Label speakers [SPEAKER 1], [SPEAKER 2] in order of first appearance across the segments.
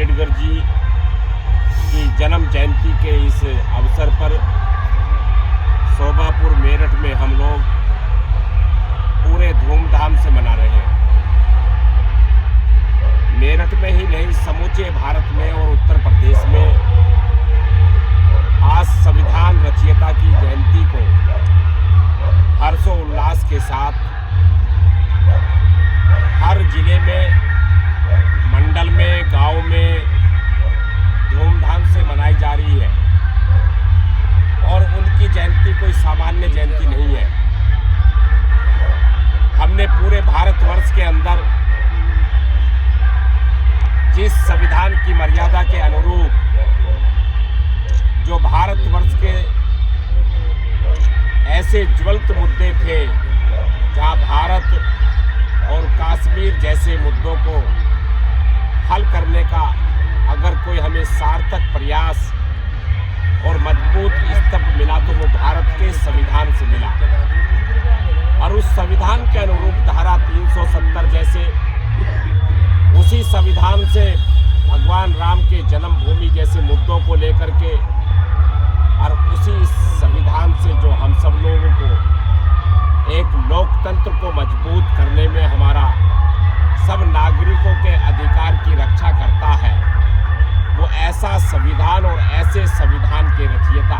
[SPEAKER 1] अम्बेडकर जी की जन्म जयंती के इस अवसर पर शोभापुर मेरठ में हम लोग पूरे धूमधाम से मना रहे हैं। मेरठ में ही नहीं, समूचे भारत में और उत्तर प्रदेश में आज संविधान रचयिता की जयंती को हर्षोल्लास के साथ हर जिले में, मंडल में, गांव में धूमधाम से मनाई जा रही है। और उनकी जयंती कोई सामान्य जयंती नहीं है। हमने पूरे भारतवर्ष के अंदर जिस संविधान की मर्यादा के अनुरूप जो भारतवर्ष के ऐसे ज्वलंत मुद्दे थे जहां भारत और कश्मीर जैसे मुद्दों को हल करने का अगर कोई हमें सार्थक प्रयास और मजबूत स्तंभ मिला तो वो भारत के संविधान से मिला। और उस संविधान के अनुरूप धारा 370 जैसे उसी संविधान से भगवान राम के जन्मभूमि जैसे मुद्दों को लेकर के और उसी संविधान से जो हम सब लोगों को एक लोकतंत्र को मजबूत करने में हमारा सब नागरिकों के अधिकार की रक्षा करता है, वो ऐसा संविधान और ऐसे संविधान के रचयिता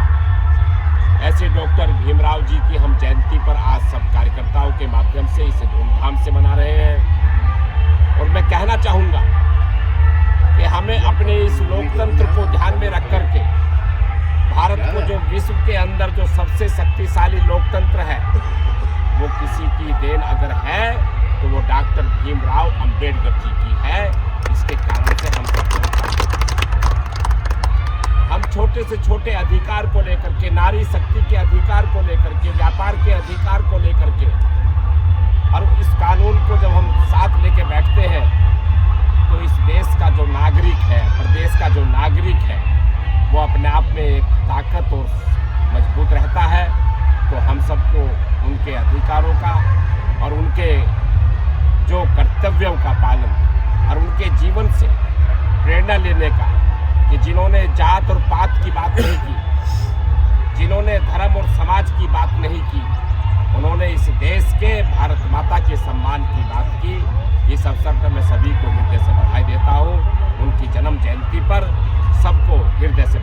[SPEAKER 1] ऐसे डॉक्टर भीमराव जी की हम जयंती पर आज सब कार्यकर्ताओं के माध्यम से इसे धूमधाम से मना रहे हैं। और मैं कहना चाहूँगा कि हमें अपने इस लोकतंत्र को ध्यान में रख कर के भारत को जो विश्व के अंदर जो सबसे शक्तिशाली लोकतंत्र है वो किसी की देन अगर है तो वो डॉक्टर भीमराव अंबेडकर जी की है। इसके कारण से हम सब हम छोटे से छोटे अधिकार को लेकर के, नारी शक्ति के अधिकार को लेकर के, व्यापार के अधिकार को लेकर के और इस कानून को जब हम साथ लेके बैठते हैं तो इस देश का जो नागरिक है, प्रदेश का जो नागरिक है, वो अपने आप में एक ताकत और मजबूत रहता है। तो हम सबको उनके अधिकारों का और उनके जो कर्तव्यों का पालन और उनके जीवन से प्रेरणा लेने का कि जिन्होंने जात और पात की बात नहीं की, जिन्होंने धर्म और समाज की बात नहीं की, उन्होंने इस देश के भारत माता के सम्मान की बात की। इस अवसर पर मैं सभी को हृदय से बधाई देता हूँ। उनकी जन्म जयंती पर सबको हृदय से